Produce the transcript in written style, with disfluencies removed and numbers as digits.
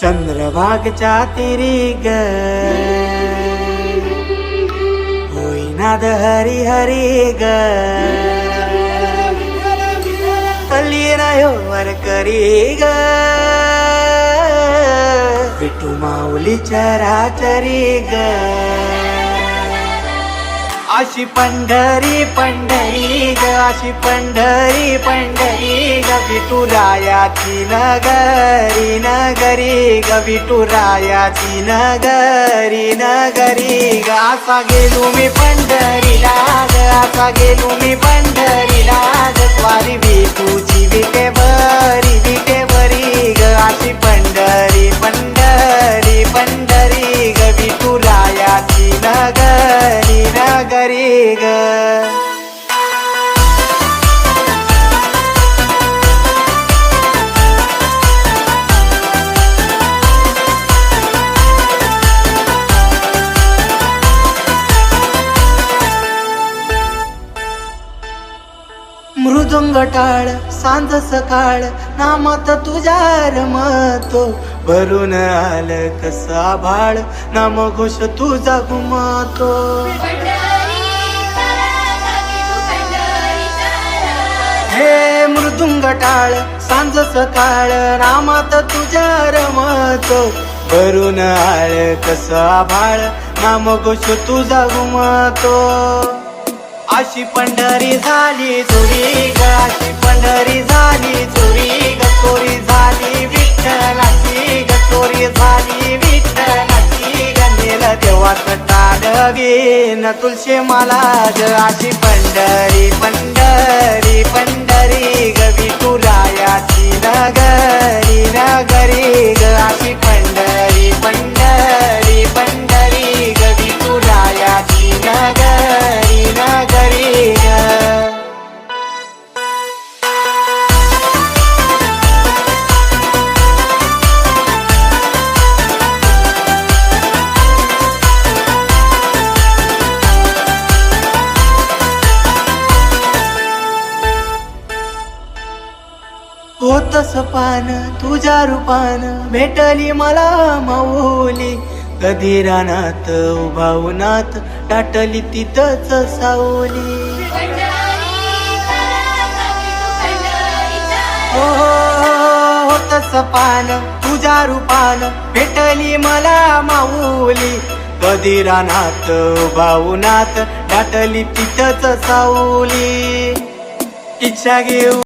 चंद्रभागच्या तिरी ग होईनाद हरी हरी ग वर करी ग विठू माऊली चराचरी ग अशी पंढरी पंढरी ग अशी पंढरी पंढरी ग विठुरायाची नगरी नगरी ग विठुरायाची नगरी नगरी ग असा गेलो मी पंढरीला ग असा गेलो मी पंढरीला ग स्वारी विठूची विटेवरी ग अशी पंढरी पंढरी पंढरी ग विठुरायाची नगरी नगरी ग मृदुंग टाळ सांज सकाळ नामात तुझ्या रमतो भरून आलं कसा भाळ नाम घोष तुझा घुमतो हे मृदुंग टाळ सांज सकाळ नामात तुझ्या रमतो भरून आलं कसा भाळ नाम घोष तुझा घुमतो अशी पंढरी झाली चोरी ग अशी पंढरी झाली चोरी ग चोरी झाली विठ्ठलाची ग चोरी झाली विठ्ठलाची ग नेलं देवाचं ताडगी न तुलशी मला ग अशी पंढरी पंढरी पंढरी ग विठुरायाची नगरी नगरी ग अशी पंढरी पंढरी पंढरी ग विठुरायाची नगरी नगरी ग होतस पान तुझ्या रूपान भेटली मला माऊली कधी रानात उभावनात दाटली तिथंच सावली हो होतस पान तुझ्या रूपान भेटली मला माऊली कधी रानात उभावनात दाटली तिथंच सावली इच्छा घेऊ